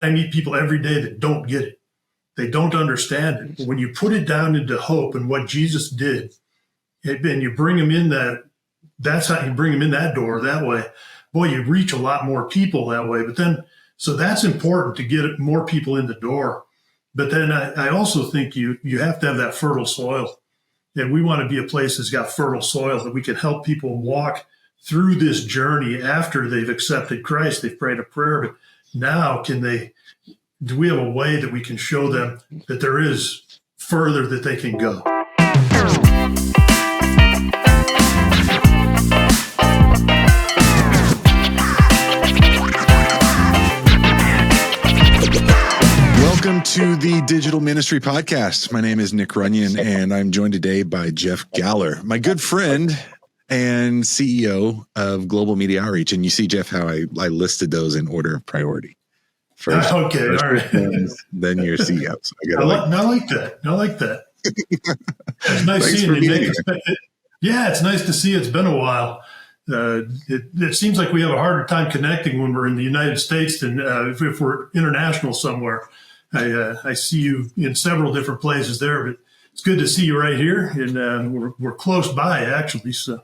I meet people every day that don't get it. They don't understand it. But when you put it down into hope and what Jesus did, and you bring them in that's how you bring them in that door that way. Boy, you reach a lot more people that way. But then, so that's important to get more people in the door. But then I also think you have to have that fertile soil. And we want to be a place that's got fertile soil that we can help people walk through this journey after they've accepted Christ. They've prayed a prayer, but now do we have a way that we can show them that there is further that they can go? Welcome to the Digital Ministry Podcast. My name is Nick Runyon, and I'm joined today by Jeff Gowler, my good friend and CEO of Global Media Outreach. And you see, Jeff, how I listed those in order of priority. First, all right. Friends, then your CEO. So I like that. It's nice seeing you, Nick. Yeah, it's nice to see you. It's been a while. It seems like we have a harder time connecting when we're in the United States than if we're international somewhere. I see you in several different places there, but it's good to see you right here, and we're close by actually. So,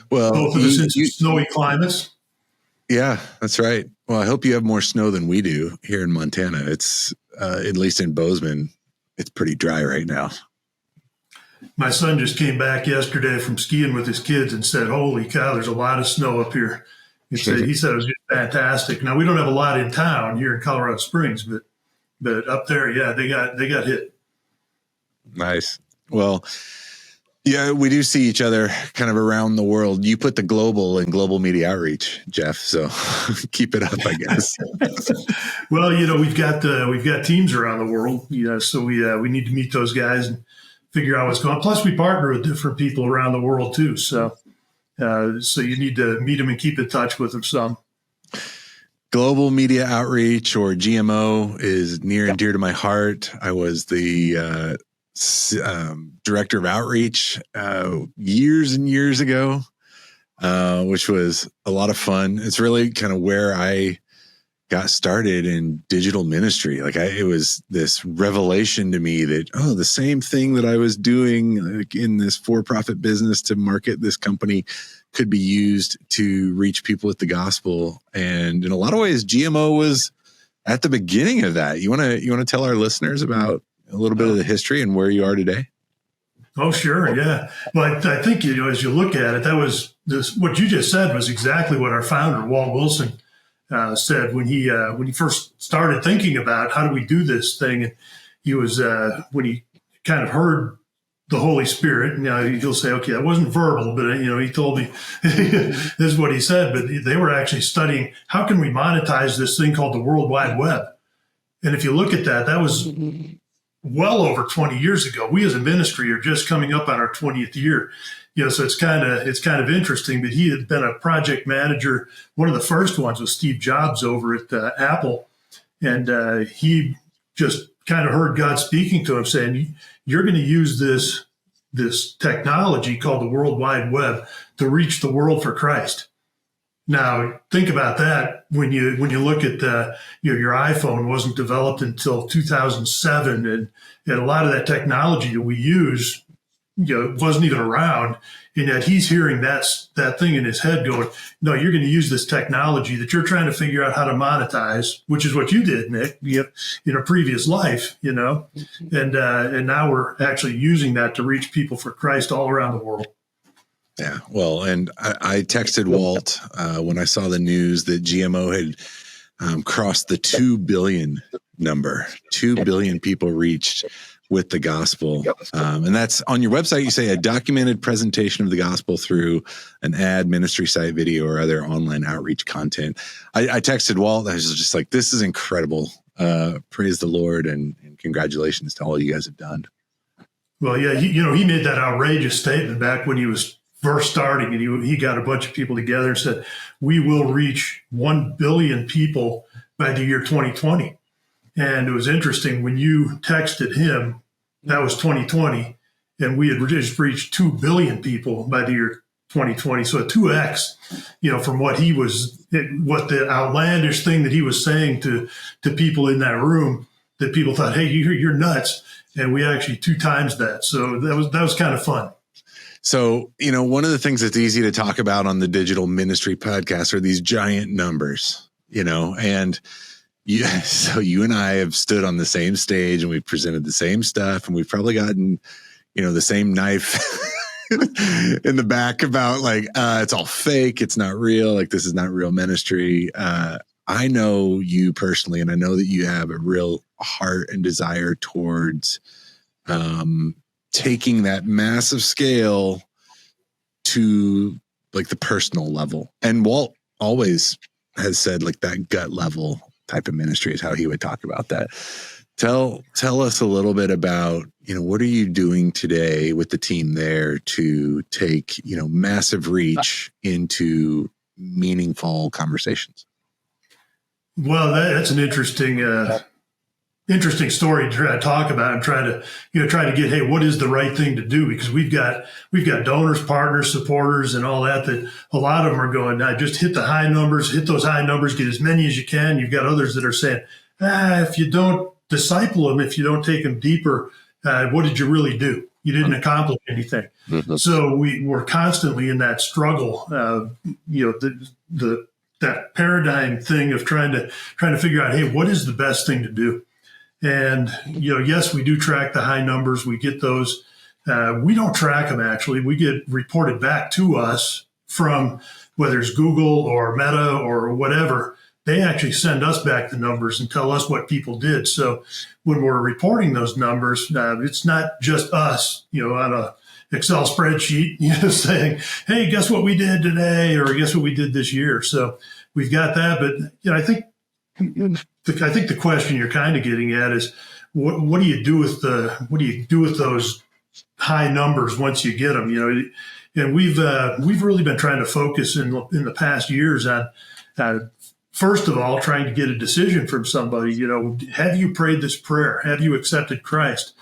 both of us in snowy climates. Yeah, that's right. Well, I hope you have more snow than we do here in Montana. It's at least in Bozeman, it's pretty dry right now. My son just came back yesterday from skiing with his kids and said, "Holy cow, there's a lot of snow up here." He said it was just fantastic. Now, we don't have a lot in town here in Colorado Springs, but up there, yeah, they got hit. Nice. Well, yeah, we do see each other kind of around the world. You put the global in Global Media Outreach, Jeff. So keep it up, I guess. Well, we've got teams around the world. So we need to meet those guys and figure out what's going on. Plus, we partner with different people around the world too. So you need to meet them and keep in touch with them some. Global Media Outreach, or GMO, is near and dear to my heart. I was the director of outreach years and years ago, which was a lot of fun. It's really kind of where I got started in digital ministry. It was this revelation to me that, the same thing that I was doing in this for-profit business to market this company could be used to reach people with the gospel. And in a lot of ways, GMO was at the beginning of that. You want to tell our listeners about a little bit of the history and where you are today? Oh, sure. Yeah. Well, I think, as you look at it, what you just said was exactly what our founder, Walt Wilson, said when he first started thinking about how do we do this thing. And he was, when he kind of heard the Holy Spirit, he'll say, okay, that wasn't verbal, but he told me this is what he said, but they were actually studying how can we monetize this thing called the World Wide Web. And if you look at that was well over 20 years ago. We as a ministry are just coming up on our 20th year. So it's kind of interesting, but he had been a project manager. One of the first ones was Steve Jobs over at Apple. And he just kind of heard God speaking to him saying, you're going to use this technology called the World Wide Web to reach the world for Christ. Now, think about that when you look at your iPhone wasn't developed until 2007, and a lot of that technology that we use wasn't even around. And yet he's hearing that thing in his head going, no, you're going to use this technology that you're trying to figure out how to monetize, which is what you did, Nick, in a previous life, and now we're actually using that to reach people for Christ all around the world. Yeah, well, and I texted Walt when I saw the news that GMO had crossed the 2 billion number. 2 billion people reached with the gospel. And that's on your website. You say a documented presentation of the gospel through an ad, ministry site, video, or other online outreach content. I texted Walt. I was just like, this is incredible. Praise the Lord, and congratulations to all you guys have done. Well, yeah, he made that outrageous statement back when he was first starting, and he got a bunch of people together and said, we will reach 1 billion people by the year 2020. And it was interesting when you texted him, that was 2020, and we had just reached 2 billion people by the year 2020. So a 2x, from what what the outlandish thing that he was saying to people in that room, that people thought, hey, you're nuts. And we actually 2 times that. So that was kind of fun. So, one of the things that's easy to talk about on the digital ministry podcast are these giant numbers, and so you and I have stood on the same stage and we've presented the same stuff, and we've probably gotten, the same knife in the back about it's all fake. It's not real. Like, this is not real ministry. I know you personally, and I know that you have a real heart and desire towards, taking that massive scale to the personal level. And Walt always has said that gut level type of ministry is how he would talk about that. Tell us a little bit about, what are you doing today with the team there to take, massive reach into meaningful conversations? Well, that's an interesting story to try to talk about and try to get, hey, what is the right thing to do? Because we've got donors, partners, supporters, and all that a lot of them are going, just hit those high numbers, get as many as you can. You've got others that are saying, if you don't disciple them, if you don't take them deeper, what did you really do? You didn't accomplish anything. Mm-hmm. So we're constantly in that struggle, that paradigm thing of trying to figure out, hey, what is the best thing to do? And, yes, we do track the high numbers. We get those. We don't track them, actually. We get reported back to us from whether it's Google or Meta or whatever. They actually send us back the numbers and tell us what people did. So when we're reporting those numbers, it's not just us, on a Excel spreadsheet, saying, hey, guess what we did today, or guess what we did this year. So we've got that. But, I think the question you're kind of getting at is what do you do with those high numbers once you get them? And we've really been trying to focus in the past years on first of all trying to get a decision from somebody. Have you prayed this prayer? Have you accepted Christ?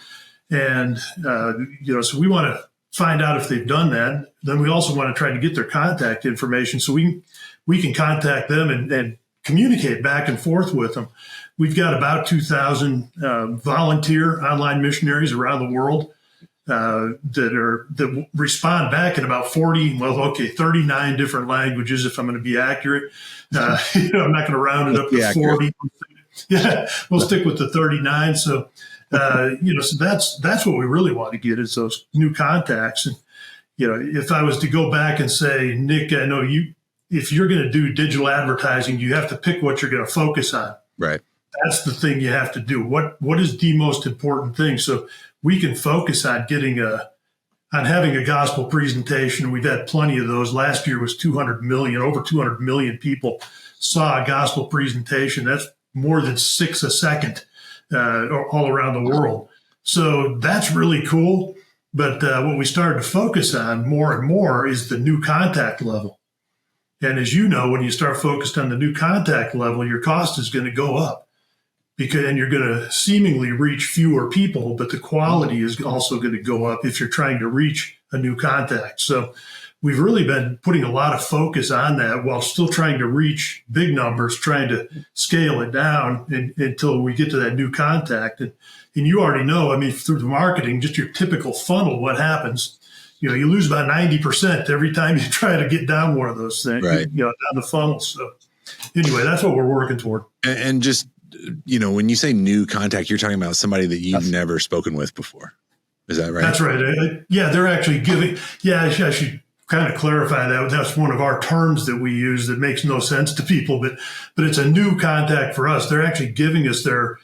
And so we want to find out if they've done that. Then we also want to try to get their contact information so we can contact them and communicate back and forth with them. We've got about 2,000 volunteer online missionaries around the world that respond back in about 39 different languages, if I'm going to be accurate. I'm not going to round it up to 40. Yeah, we'll stick with the 39. So, so that's what we really want to get is those new contacts. And, if I was to go back and say, Nick, I know if you're going to do digital advertising, you have to pick what you're going to focus on. Right. That's the thing you have to do. What is the most important thing? So we can focus on having a gospel presentation. We've had plenty of those. Last year was over 200 million people saw a gospel presentation. That's more than 6 a second all around the world. So that's really cool. But what we started to focus on more and more is the new contact level. And as you know, when you start focused on the new contact level, your cost is going to go up and you're going to seemingly reach fewer people, but the quality is also going to go up if you're trying to reach a new contact. So we've really been putting a lot of focus on that while still trying to reach big numbers, trying to scale it down until we get to that new contact. And you already know, through the marketing, just your typical funnel, what happens? You lose about 90% every time you try to get down one of those things, right. Down the funnel. So anyway, that's what we're working toward. And just, when you say new contact, you're talking about somebody that you've never spoken with before. Is that right? That's right. They're actually giving, I should kind of clarify that. That's one of our terms that we use that makes no sense to people, but it's a new contact for us. They're actually giving us their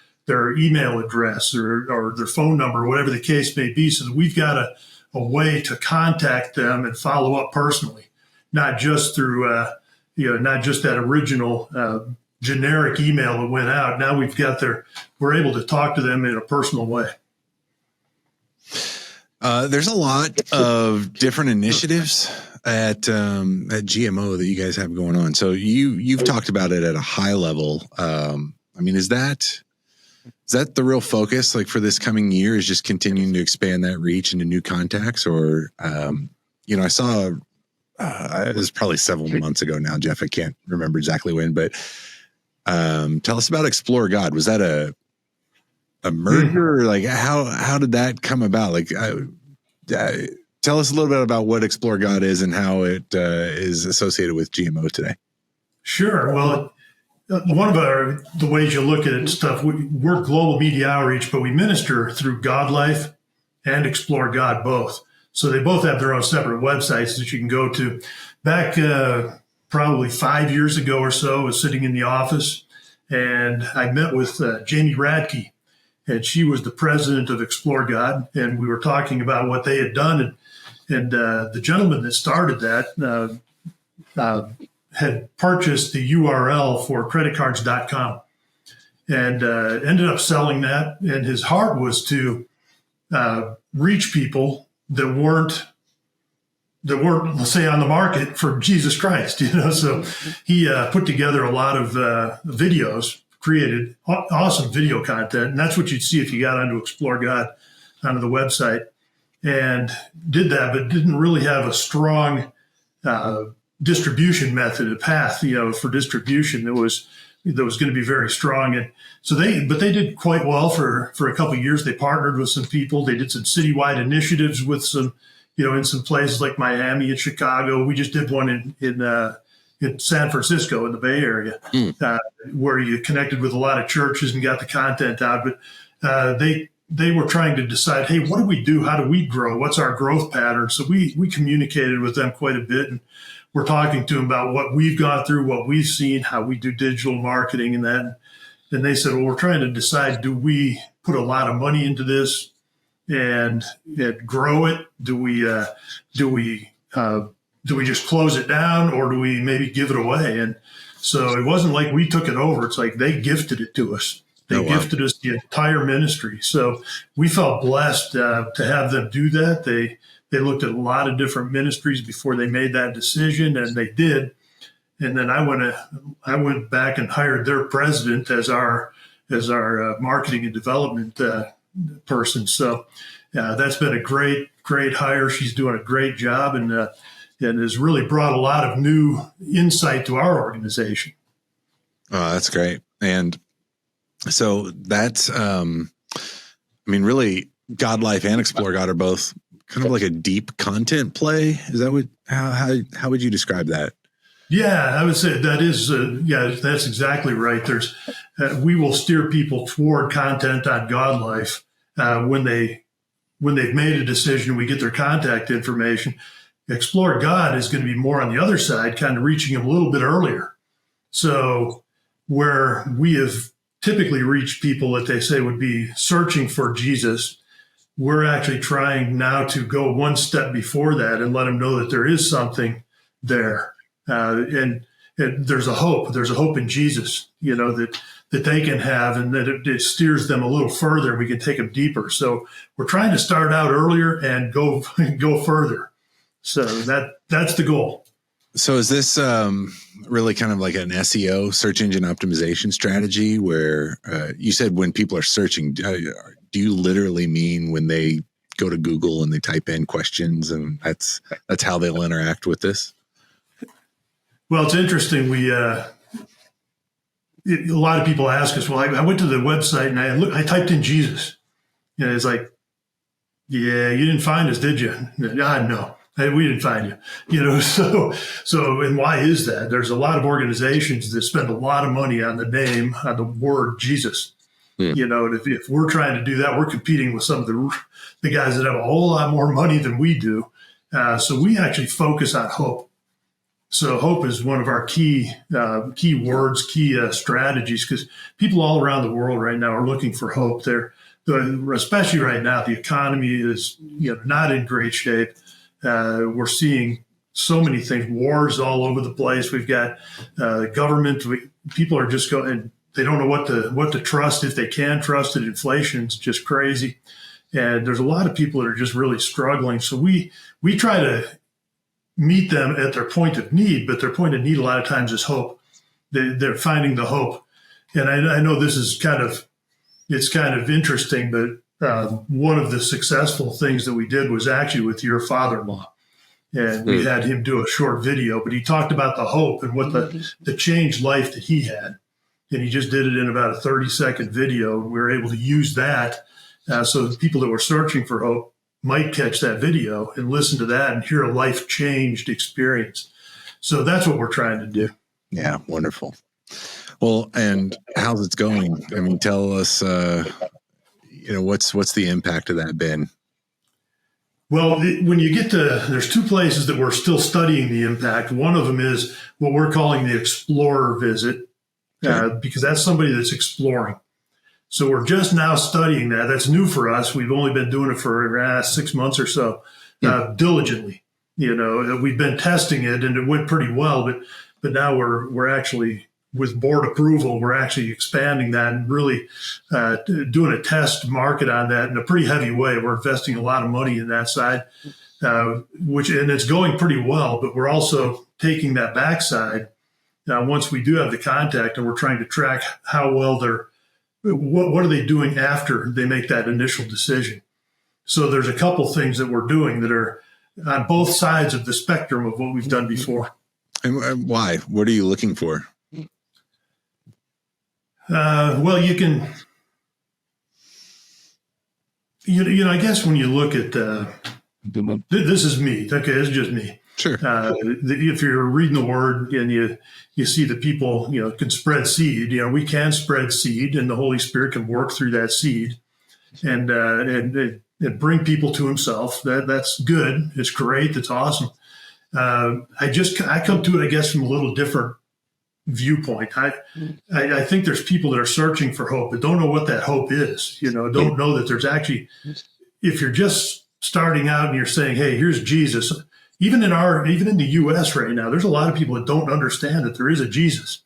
email address or their phone number, whatever the case may be. So that we've got a way to contact them and follow up personally, not just through, not just that original generic email that went out. Now we're able to talk to them in a personal way. There's a lot of different initiatives at GMO that you guys have going on. So you've talked about it at a high level. Is that the real focus, for this coming year, is just continuing to expand that reach into new contacts? Or, I saw it was probably several months ago now, Jeff. I can't remember exactly when, but tell us about Explore God. Was that a merger? Like how did that come about? Like, tell us a little bit about what Explore God is and how it is associated with GMO today. Sure. Well, one of the ways you look at it stuff, we're global media outreach, but we minister through God Life and Explore God both. So they both have their own separate websites that you can go to. Back probably 5 years ago or so, I was sitting in the office and I met with Jamie Radke, and she was the president of Explore God. And we were talking about what they had done. And the gentleman that started that had purchased the URL for creditcards.com and ended up selling that. And his heart was to reach people that weren't, let's say, on the market for Jesus Christ, So he put together a lot of videos, created awesome video content. And that's what you'd see if you got onto Explore God, onto the website, and did that, but didn't really have a strong distribution method, a path, for distribution that was going to be very strong. And so they did quite well for a couple of years. They partnered with some people. They did some citywide initiatives with some, in some places like Miami and Chicago. We just did one in San Francisco in the Bay Area, where you connected with a lot of churches and got the content out. But they were trying to decide, hey, what do we do? How do we grow? What's our growth pattern? So we communicated with them quite a bit, and we're talking to them about what we've gone through, what we've seen, how we do digital marketing and that. And they said, well, we're trying to decide, do we put a lot of money into this and grow it? Do we just close it down, or do we maybe give it away? And so it wasn't like we took it over. It's like they gifted it to us. They gifted us the entire ministry. So we felt blessed to have them do that. They looked at a lot of different ministries before they made that decision, and they did. And then I went back and hired their president as our marketing and development person. So that's been a great hire. She's doing a great job, and has really brought a lot of new insight to our organization. Oh, that's great. And so that's, really, God Life and Explore God are both kind of like a deep content play. Is that how would you describe that? Yeah, I would say that is, that's exactly right. There's, we will steer people toward content on God Life when they've made a decision. We get their contact information. Explore God is going to be more on the other side, kind of reaching them a little bit earlier. So where we have typically reached people that they say would be searching for Jesus, we're actually trying now to go one step before that and let them know that there is something there. And there's a hope. There's a hope in Jesus, that they can have, and that it steers them a little further. We can take them deeper. So we're trying to start out earlier and go further. So that's the goal. So is this really kind of like an SEO, search engine optimization strategy, where you said when people are searching, do you literally mean when they go to Google and they type in questions, and that's how they'll interact with this? Well, it's interesting. A lot of people ask us, well, I went to the website and I typed in Jesus. It's like, yeah, you didn't find us, did you? No. Hey, we didn't find you, so, and why is that? There's a lot of organizations that spend a lot of money on the name, on the word Jesus. And if we're trying to do that, we're competing with some of the guys that have a whole lot more money than we do. So we actually focus on hope. So hope is one of our key words, key strategies, because people all around the world right now are looking for hope. Especially right now, the economy is not in great shape. We're seeing so many things, wars all over the place. We've got government. People are just going, they don't know what to trust, if they can trust it. Inflation's just crazy. And there's a lot of people that are just really struggling. So we try to meet them at their point of need, but their point of need a lot of times is hope. They're finding the hope. And I know this is kind of interesting, but one of the successful things that we did was actually with your father-in-law. and we had him do a short video, but he talked about the hope and what the changed life that he had. And he just did it in about a 30-second video. We were able to use that so the people that were searching for hope might catch that video and listen to that and hear a life-changed experience. So that's what we're trying to do. Yeah, wonderful. Well, and how's it going? I mean, tell us, what's the impact of that been? Well, when you get to, there's two places that we're still studying the impact. One of them is what we're calling the explorer visit, because that's somebody that's exploring. So we're just now studying that. That's new for us. We've only been doing it for 6 months or so, diligently. We've been testing it, and it went pretty well. But now we're actually, with board approval, we're actually expanding that and really doing a test market on that in a pretty heavy way. We're investing a lot of money in that side, and it's going pretty well. But we're also taking that backside now. Once we do have the contact, and we're trying to track how well what are they doing after they make that initial decision. So there's a couple things that we're doing that are on both sides of the spectrum of what we've done before. And why? What are you looking for? Well, you can, I guess when you look at, this is me. Okay. It's just me. Sure. If you're reading the word and you see that people, can spread seed, we can spread seed, and the Holy Spirit can work through that seed and bring people to himself. That's good. It's great. That's awesome. I come to it, I guess, from a little different viewpoint. I think there's people that are searching for hope, but don't know what that hope is. Don't know that there's actually, if you're just starting out and you're saying, hey, here's Jesus. Even in the U.S. right now, there's a lot of people that don't understand that there is a Jesus.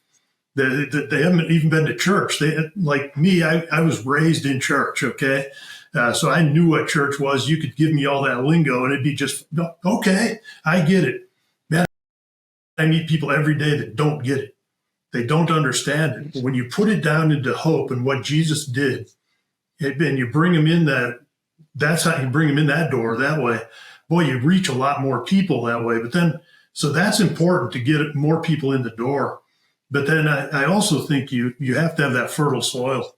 That they haven't even been to church. Like me, I was raised in church. Okay. So I knew what church was. You could give me all that lingo and it'd be just, okay, I get it. Man, I meet people every day that don't get it. They don't understand it. But when you put it down into hope and what Jesus did, and you bring them in that's how you bring them in that door that way. Boy, you reach a lot more people that way. But then, so that's important to get more people in the door. But then I also think you have to have that fertile soil.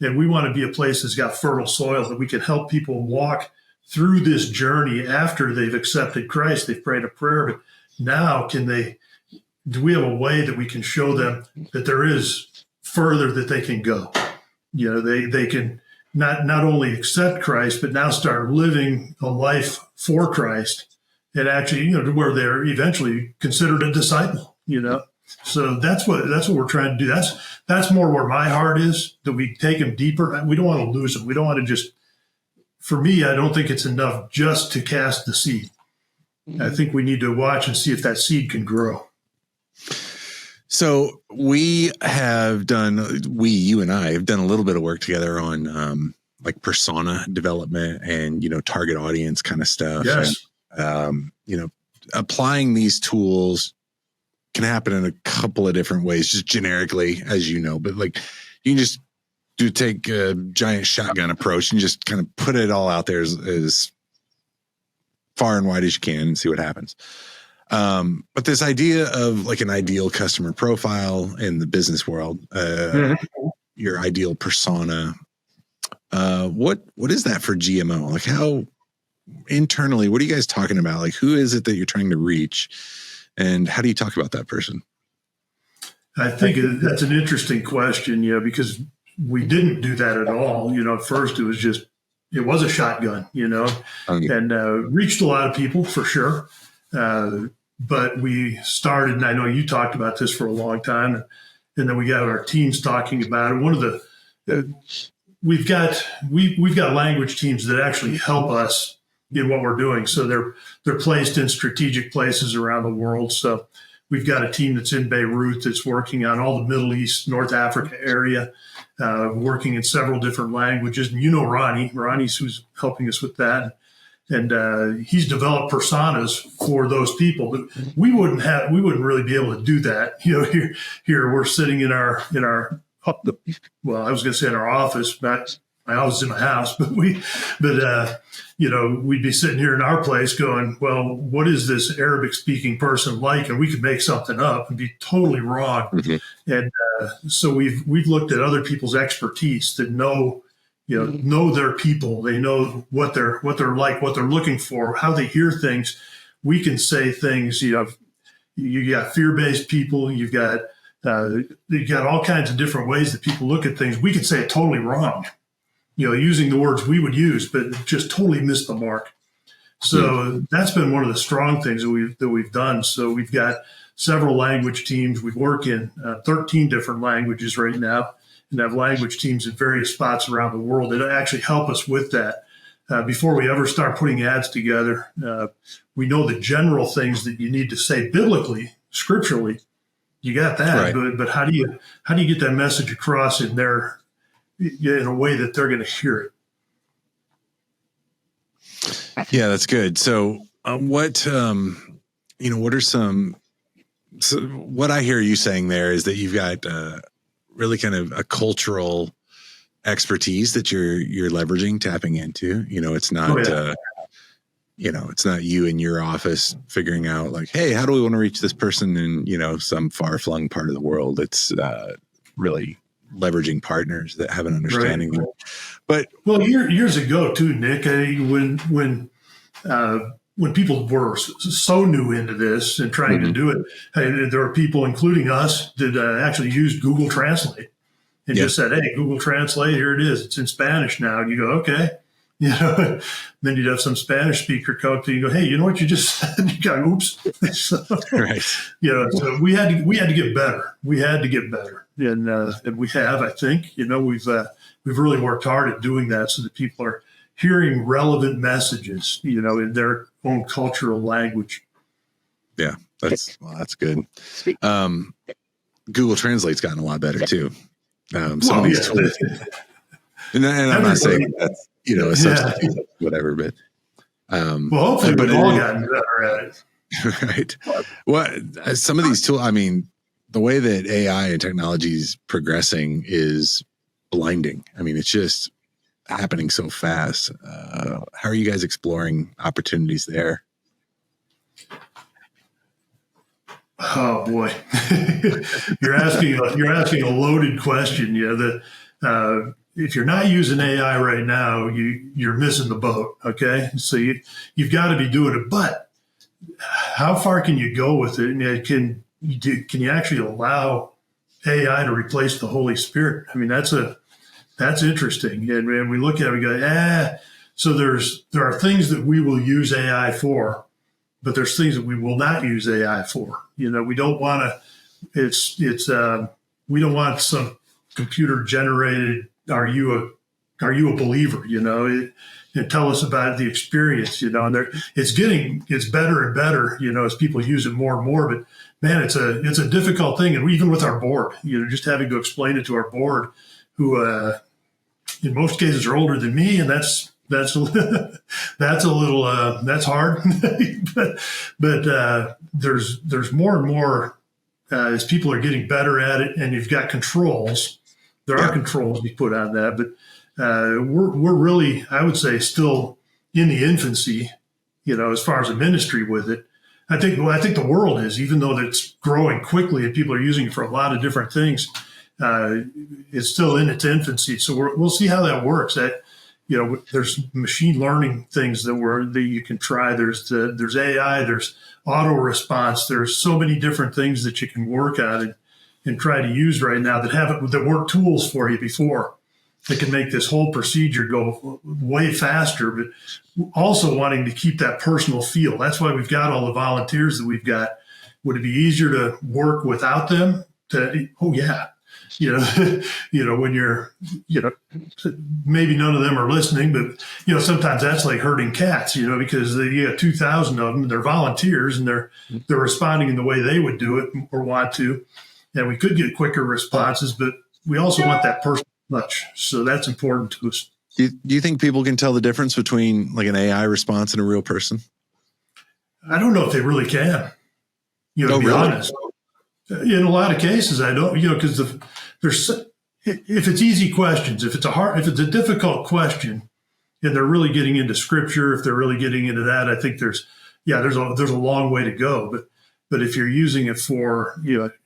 And we want to be a place that's got fertile soil that we can help people walk through this journey after they've accepted Christ. They've prayed a prayer, but now do we have a way that we can show them that there is further that they can go? They can not only accept Christ, but now start living a life for Christ, and actually, to where they're eventually considered a disciple. So that's what we're trying to do. That's more where my heart is, that we take them deeper. We don't want to lose them. We don't want to for me, I don't think it's enough just to cast the seed. I think we need to watch and see if that seed can grow. So you and I have done a little bit of work together on like persona development and, target audience kind of stuff. Yes. And, applying these tools can happen in a couple of different ways, just generically, as you know, but like you can just take a giant shotgun approach and just kind of put it all out there as far and wide as you can and see what happens. But this idea of like an ideal customer profile in the business world, your ideal persona, what is that for GMO? Like how internally, what are you guys talking about? Like who is it that you're trying to reach, and how do you talk about that person? I think that's an interesting question, because we didn't do that at all. At first it was a shotgun, and reached a lot of people for sure. But we started, and I know you talked about this for a long time, and then we got our teams talking about it. One of we've got language teams that actually help us in what we're doing. So they're placed in strategic places around the world. So we've got a team that's in Beirut that's working on all the Middle East, North Africa area, working in several different languages. And Ronnie's who's helping us with that. And he's developed personas for those people. But we wouldn't really be able to do that. Here we're sitting in our I was going to say in our office, but I was in my house, but we'd be sitting here in our place going, well, what is this Arabic speaking person like? And we could make something up and be totally wrong. Mm-hmm. And so we've looked at other people's expertise that know their people. They know what they're like, what they're looking for, how they hear things. We can say things, you got fear-based people, you've got all kinds of different ways that people look at things. We could say it totally wrong, using the words we would use, but just totally miss the mark. So that's been one of the strong things that we've done. So we've got several language teams. We work in 13 different languages right now, and have language teams in various spots around the world that actually help us with that. Before we ever start putting ads together, we know the general things that you need to say biblically, scripturally. You got that, right. But how do you get that message across in a way that they're going to hear it? Yeah, that's good. So, what are some? So what I hear you saying there is that you've got really kind of a cultural expertise that you're leveraging, tapping into. It's not. It's not you in your office figuring out like, hey, how do we want to reach this person in, some far-flung part of the world? It's really leveraging partners that have an understanding. Right. But years ago too, Nick, when people were so new into this and trying to do it, there were people, including us, that actually used Google Translate and just said, hey, Google Translate, here it is. It's in Spanish now. And you go, okay. Then you'd have some Spanish speaker come to you and go, hey, you know what you just said? You go, oops. So, right. So we had to get better. We had to get better. And we have, I think, we've really worked hard at doing that so that people are hearing relevant messages, in their own cultural language. Yeah, that's good. Google Translate's gotten a lot better too. Some of these tools, and I'm not saying that's a substitute, whatever, but hopefully we've all gotten better at it. Right. Well, some of these tools, the way that AI and technology is progressing is blinding. It's just happening so fast. How are you guys exploring opportunities there? Oh boy, you're asking a loaded question. If you're not using AI right now, you're missing the boat. Okay, so you've got to be doing it. But how far can you go with it? And can you actually allow AI to replace the Holy Spirit? That's interesting. And we look at it, we go, so there are things that we will use AI for, but there's things that we will not use AI for. We don't want to, we don't want some computer generated, are you a believer? And tell us about the experience, and it's better and better, as people use it more and more, but man, it's a difficult thing. And even with our board, just having to explain it to our board, who in most cases are older than me, and that's a little that's hard. but there's more and more as people are getting better at it, and you've got controls. There are controls we put on that, but we're really, I would say, still in the infancy, as far as a ministry with it. I think the world is, even though it's growing quickly and people are using it for a lot of different things. It's still in its infancy, so we'll see how that works. There's machine learning things that you can try. There's AI, there's auto response. There's so many different things that you can work on and try to use right now that weren't tools for you before. That can make this whole procedure go way faster, but also wanting to keep that personal feel. That's why we've got all the volunteers that we've got. Would it be easier to work without them? Oh yeah. When you're, maybe none of them are listening, but, sometimes that's like herding cats, because you got 2,000 of them, they're volunteers and they're responding in the way they would do it or want to. And we could get quicker responses, but we also want that personal touch. So that's important to us. Do you think people can tell the difference between like an AI response and a real person? I don't know if they really can, to be honest. In a lot of cases, I don't, because if it's easy questions, if it's a difficult question, and they're really getting into scripture, if they're really getting into that, I think there's a long way to go. But if you're using it for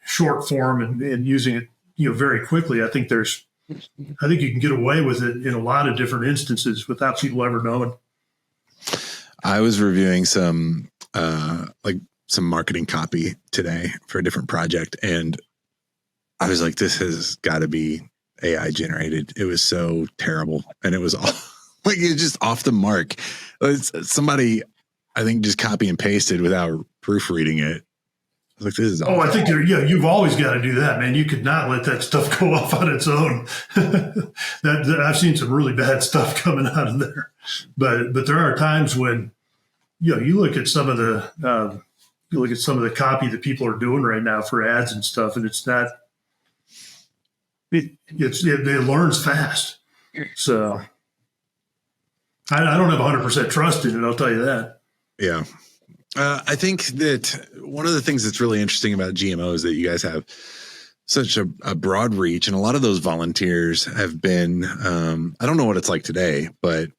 short form and using it very quickly, I think you can get away with it in a lot of different instances without people ever knowing. I was reviewing some marketing copy today for a different project, and I was like, this has got to be AI generated. It was so terrible, and it was all like it's just off the mark. Somebody, I think, just copy and pasted without proofreading it. I was like, this is awful. I think you've always got to do that, man. You could not let that stuff go off on its own. I've seen some really bad stuff coming out of there, but there are times when you look at some of the copy that people are doing right now for ads and stuff, and it's not. It learns fast, so I don't have 100% trust in it. I'll tell you that. Yeah. I think that one of the things that's really interesting about GMO is that you guys have such a broad reach, and a lot of those volunteers have been, I don't know what it's like today, but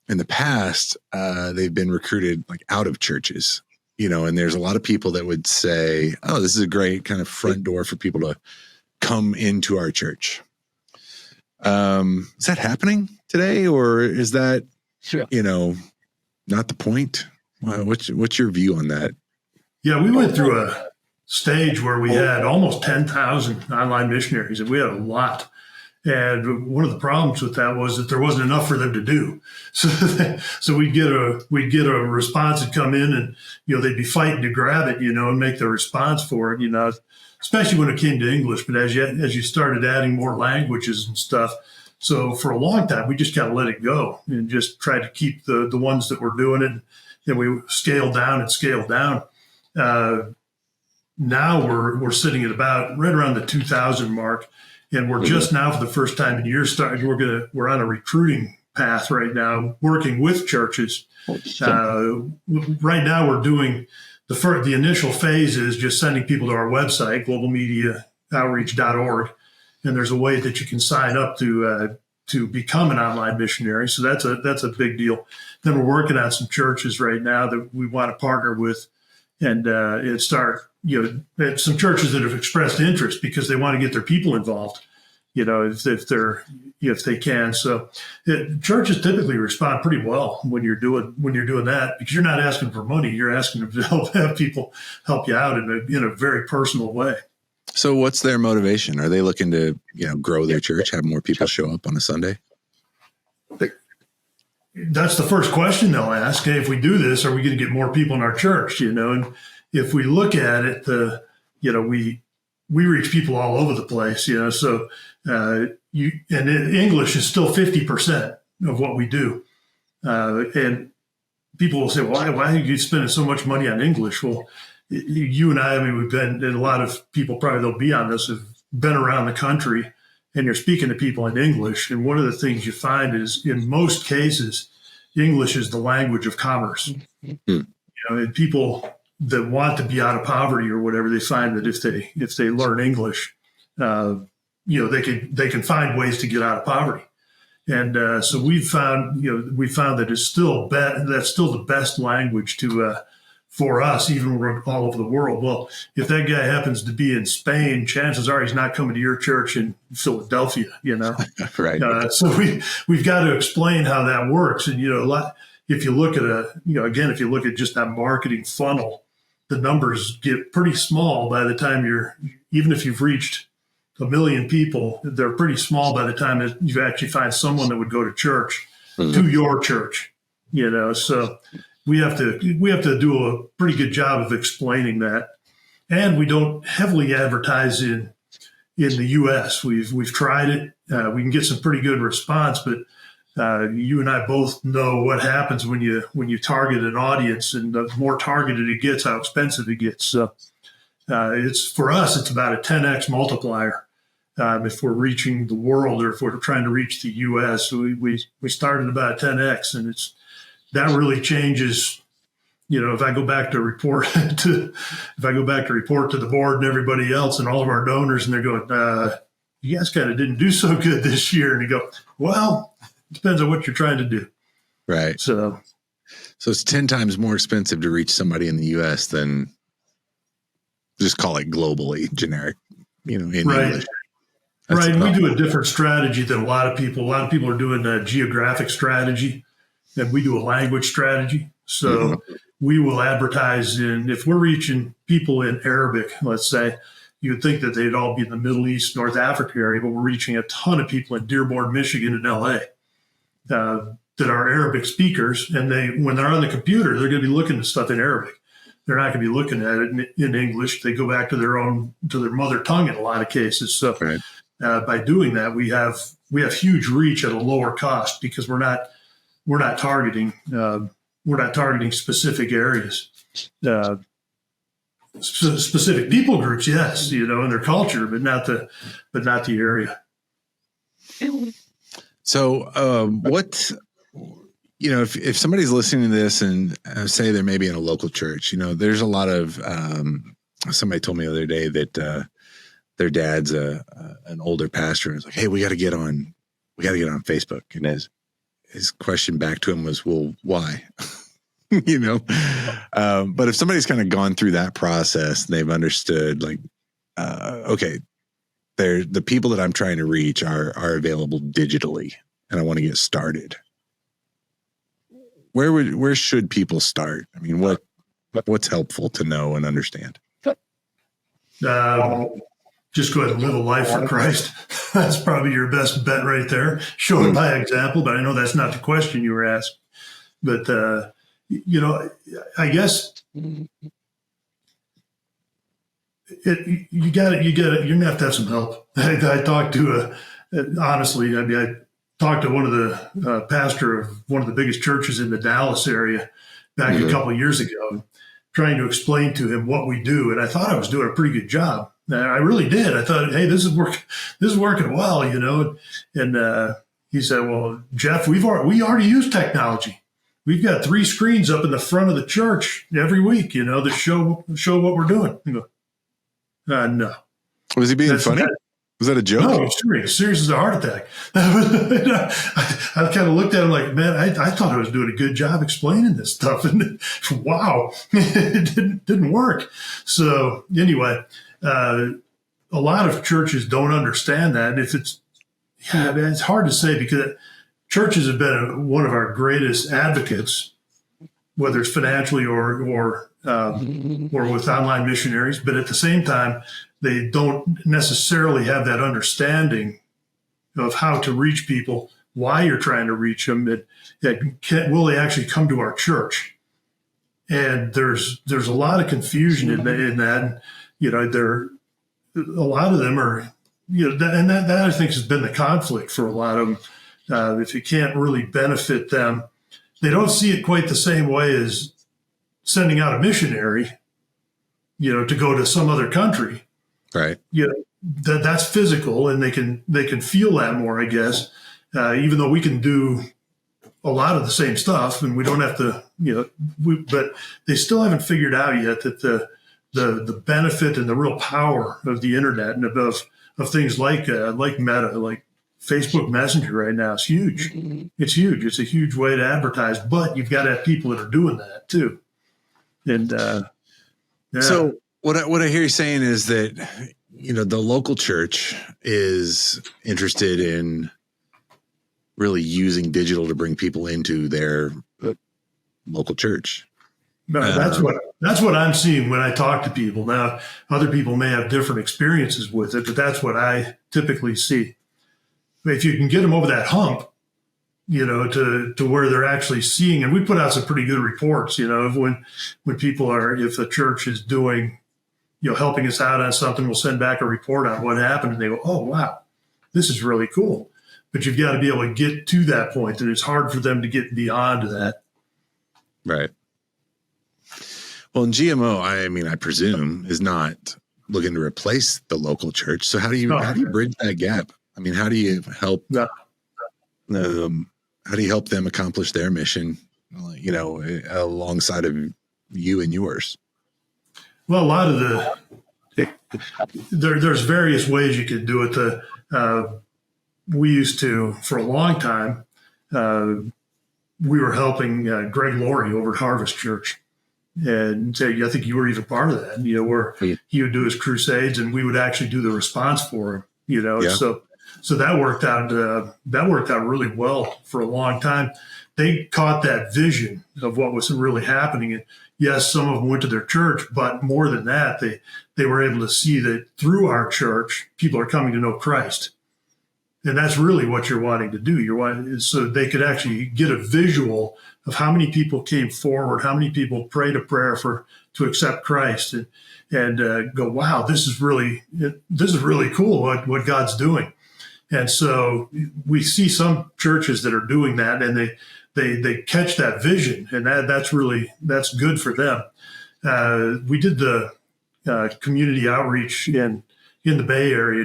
in the past, they've been recruited like out of churches, and there's a lot of people that would say, oh, this is a great kind of front door for people to come into our church. Is that happening today, or is that, not the point? What's your view on that? Yeah, we went through a stage where we had almost 10,000 online missionaries, and we had a lot. And one of the problems with that was that there wasn't enough for them to do. So we'd get a response and come in, and they'd be fighting to grab it, and make the response for it, especially when it came to English. But as you started adding more languages and stuff, so for a long time we just kind of let it go and just tried to keep the ones that were doing it. And we scaled down and scaled down. Now we're sitting at about right around the 2,000 mark, and we're just now for the first time in years we're on a recruiting path right now, working with churches. Right now we're doing the initial phase is just sending people to our website, globalmediaoutreach.org, and there's a way that you can sign up to become an online missionary. So that's a big deal. Then we're working on some churches right now that we want to partner with, and start, some churches that have expressed interest because they want to get their people involved, if they can. So churches typically respond pretty well when you're doing that, because you're not asking for money. You're asking them to have people help you out in a very personal way. So what's their motivation? Are they looking to, grow their church, have more people show up on a Sunday? That's the first question they'll ask. Hey, if we do this, are we going to get more people in our church? And if we look at it, we reach people all over the place, so English is still 50% of what we do. And people will say, why are you spending so much money on English? Well, you and I mean, we've been, and a lot of people probably they'll be on this, have been around the country, and you're speaking to people in English. And one of the things you find is, in most cases, English is the language of commerce. And people that want to be out of poverty or whatever, they find that if they learn English, they can find ways to get out of poverty. And so we found that it's still that's still the best language for us, even when we're all over the world. Well, if that guy happens to be in Spain, chances are he's not coming to your church in Philadelphia, Right. So we've got to explain how that works. And, if you look at if you look at just that marketing funnel, the numbers get pretty small by the time even if you've reached 1 million people, they're pretty small by the time that you actually find someone that would go to church, to your church, so we have to do a pretty good job of explaining that. And we don't heavily advertise in the U.S. We've tried it. We can get some pretty good response, but you and I both know what happens when you target an audience, and the more targeted it gets, how expensive it gets. So for us, it's about a 10x multiplier. If we're reaching the world, or if we're trying to reach the U.S., we started about 10x, and that really changes. If I go back to report to the board and everybody else and all of our donors, and they're going, you guys kind of didn't do so good this year. And you go, well, it depends on what you're trying to do. Right. So it's 10 times more expensive to reach somebody in the U.S. than just call it globally generic, in right. English. Right. And we do a different strategy than a lot of people. A lot of people are doing a geographic strategy, and we do a language strategy. So we will advertise if we're reaching people in Arabic, let's say, you'd think that they'd all be in the Middle East, North Africa area, but we're reaching a ton of people in Dearborn, Michigan, and LA that are Arabic speakers. And when they're on the computer, they're going to be looking at stuff in Arabic. They're not going to be looking at it in English. They go back to their mother tongue in a lot of cases. So right. By doing that, we have huge reach at a lower cost because we're not targeting specific areas, specific people groups. Yes, and their culture, but not the area. So, if somebody's listening to this and say they're maybe in a local church, there's a lot of somebody told me the other day that their dad's an older pastor, and it's like, hey, we got to get on Facebook. And his question back to him was, well, why? But if somebody's kind of gone through that process and they've understood, like, okay, the people that I'm trying to reach are available digitally, and I want to get started. Where should people start? I mean, what's helpful to know and understand? Just go ahead and live a life for Christ. That's probably your best bet right there. Show it by example, but I know that's not the question you were asked. But, I guess you're going to have some help. I talked to honestly, I talked to one of the pastor of one of the biggest churches in the Dallas area back a couple of years ago, trying to explain to him what we do. And I thought I was doing a pretty good job. I really did. I thought, hey, this is working well, And he said, well, Jeff, we already use technology. We've got 3 screens up in the front of the church every week, that show what we're doing. I go, no. Was he being funny? Was that a joke? No, serious as a heart attack. I kind of looked at him like, man, I thought I was doing a good job explaining this stuff, and wow, it didn't work. So anyway, a lot of churches don't understand that. And it's hard to say because churches have been one of our greatest advocates, whether it's financially or with online missionaries. But at the same time, they don't necessarily have that understanding of how to reach people, why you're trying to reach them, will they actually come to our church? And there's a lot of confusion in that. A lot of them are, and that I think has been the conflict for a lot of them. If you can't really benefit them, they don't see it quite the same way as sending out a missionary, to go to some other country. Right. That's physical, and they can feel that more, I guess. Even though we can do a lot of the same stuff, and we don't have to, but they still haven't figured out yet that the benefit and the real power of the internet and of things like Meta, like Facebook Messenger right now is huge. It's huge. It's a huge way to advertise, but you've got to have people that are doing that too. And So what I hear you saying is that, the local church is interested in really using digital to bring people into their local church. No, that's what I'm seeing when I talk to people. Now, other people may have different experiences with it, but that's what I typically see. If you can get them over that hump, to where they're actually seeing, and we put out some pretty good reports, of when people if the church is doing, helping us out on something, we'll send back a report on what happened, and they go, oh, wow, this is really cool. But you've got to be able to get to that point, and it's hard for them to get beyond that. Right. Well, and GMO, I presume, is not looking to replace the local church. So how do you bridge that gap? How do you help? How do you help them accomplish their mission? Alongside of you and yours. Well, a lot of There's various ways you could do it. We used to, for a long time, we were helping Greg Laurie over at Harvest Church. And I think you were even part of that, where he would do his crusades and we would actually do the response for him, Yeah. So that worked out really well for a long time. They caught that vision of what was really happening. And yes, some of them went to their church, but more than that, they were able to see that through our church, people are coming to know Christ. And that's really what you're wanting to do. You're wanting so they could actually get a visual of how many people came forward, how many people prayed a prayer to accept Christ, and go, wow, this is really cool what God's doing. And so we see some churches that are doing that, and they catch that vision, and that's good for them. We did the community outreach in the Bay Area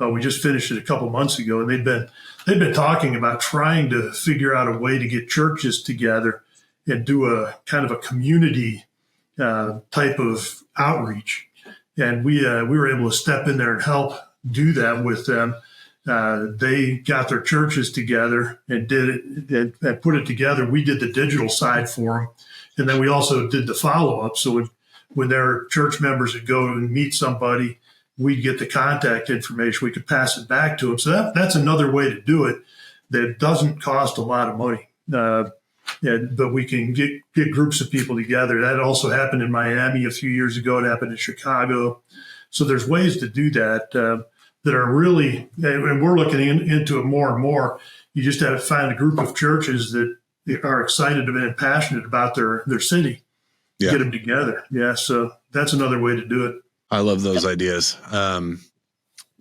we just finished it a couple months ago, and they've been talking about trying to figure out a way to get churches together and do a kind of a community type of outreach. And we were able to step in there and help do that with them. They got their churches together and did it and put it together. We did the digital side for them, and then we also did the follow up. So when their church members would go and meet somebody, we'd get the contact information. We could pass it back to them. So that's another way to do it that doesn't cost a lot of money. But we can get groups of people together. That also happened in Miami a few years ago. It happened in Chicago. So there's ways to do that that are really, and we're looking into it more and more. You just have to find a group of churches that are excited and passionate about their city. Yeah. Get them together. Yeah. So that's another way to do it. I love those ideas.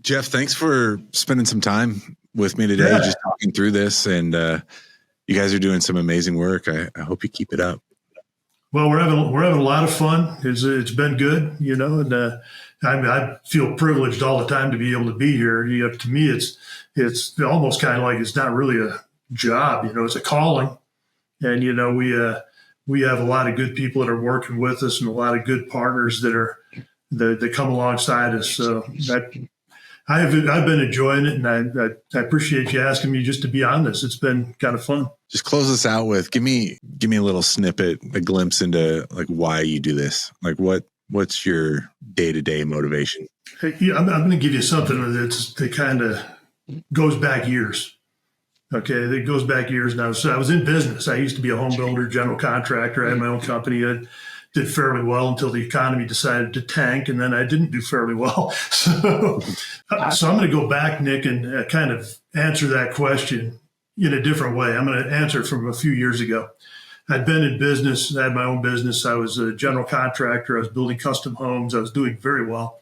Jeff, thanks for spending some time with me today, just talking through this. And you guys are doing some amazing work. I hope you keep it up. Well, we're having a lot of fun. It's been good, and I feel privileged all the time to be able to be here. To me, it's almost kind of like it's not really a job. It's a calling, and we have a lot of good people that are working with us and a lot of good partners that come alongside us. So I've been enjoying it, and I appreciate you asking me just to be on this. It's been kind of fun. Just close us out with give me a little snippet, a glimpse into like why you do this. Like what's your day-to-day motivation? Hey, I'm going to give you something that kind of goes back years. Okay, it goes back years now. So I was in business. I used to be a home builder, general contractor. I had my own company. I did fairly well until the economy decided to tank, and then I didn't do fairly well. So I'm going to go back, Nick, and kind of answer that question in a different way. I'm going to answer it from a few years ago. I'd been in business. I had my own business. I was a general contractor. I was building custom homes. I was doing very well.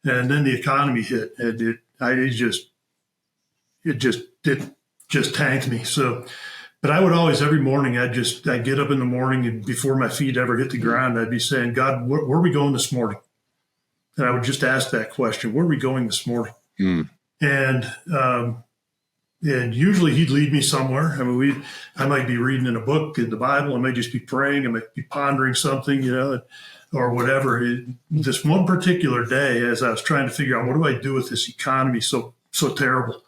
And then the economy hit, and it just tanked me. So, but I would always, every morning, I'd get up in the morning, and before my feet ever hit the ground, I'd be saying, God, where are we going this morning? And I would just ask that question, where are we going this morning? And usually he'd lead me somewhere. I mean, I might be reading in a book in the Bible. I might just be praying. I might be pondering something, or whatever. This one particular day, as I was trying to figure out, what do I do with this economy so terrible?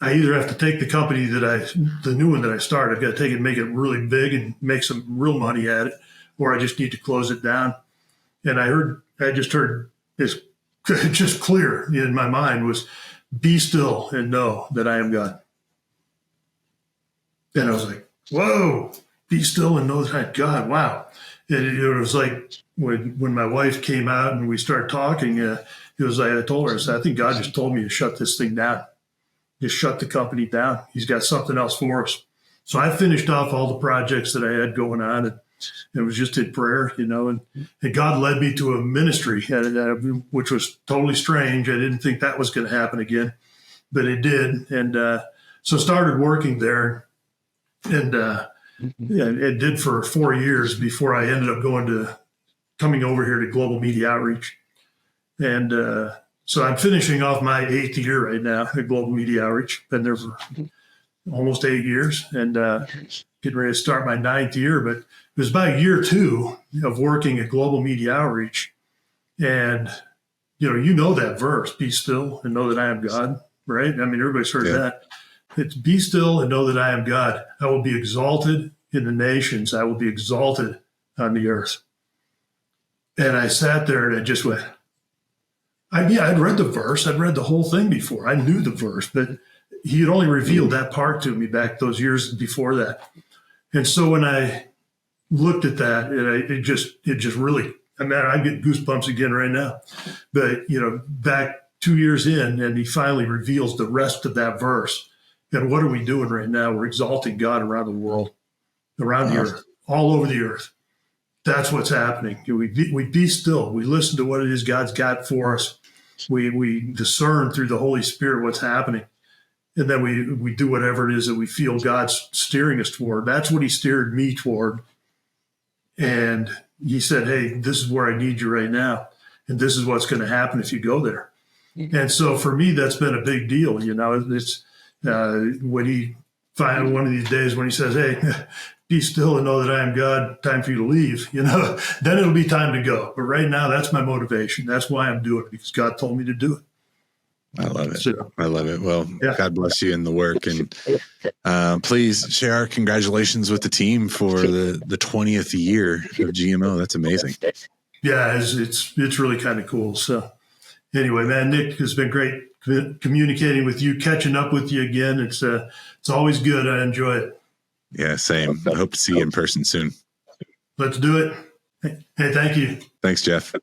I either have to take the company the new one that I started, I've got to take it and make it really big and make some real money at it, or I just need to close it down. And I just heard this just clear in my mind was, be still and know that I am God. And I was like, whoa, be still and know that I'm God. Wow. And it was like when my wife came out and we started talking, it was like, I told her, I said, I think God just told me to shut this thing down. Just shut the company down. He's got something else for us. So I finished off all the projects that I had going on, and it was just in prayer, and God led me to a ministry, which was totally strange. I didn't think that was going to happen again, but it did. And so started working there, and it did for 4 years before I ended up coming over here to Global Media Outreach. And so I'm finishing off my 8th year right now at Global Media Outreach. Been there for almost 8 years, and getting ready to start my 9th year. But it was about year 2 of working at Global Media Outreach. And, you know that verse, be still and know that I am God, right? I mean, everybody's heard that. It's be still and know that I am God. I will be exalted in the nations. I will be exalted on the earth. And I sat there and I just went, I'd read the verse. I'd read the whole thing before. I knew the verse, but he had only revealed that part to me back those years before that. And so when I looked at that, it just really, I get goosebumps again right now. But, back 2 years in, and he finally reveals the rest of that verse. And what are we doing right now? We're exalting God around the world, around the earth, all over the earth. That's what's happening. We be still. We listen to what it is God's got for us. We discern through the Holy Spirit what's happening. And then we do whatever it is that we feel God's steering us toward. That's what he steered me toward. And he said, hey, this is where I need you right now. And this is what's going to happen if you go there. And so for me, that's been a big deal. It's when he finally, one of these days when he says, hey, be still and know that I am God, time for you to leave, then it'll be time to go. But right now, that's my motivation. That's why I'm doing it, because God told me to do it. I love it. So, I love it. Well, God bless you in the work. And please share our congratulations with the team for the 20th year of GMO. That's amazing. Yeah, it's really kind of cool. So anyway, man, Nick, it's been great communicating with you, catching up with you again. It's always good. I enjoy it. Yeah, same. I hope to see you in person soon. Let's do it. Hey, thank you. Thanks, Jeff.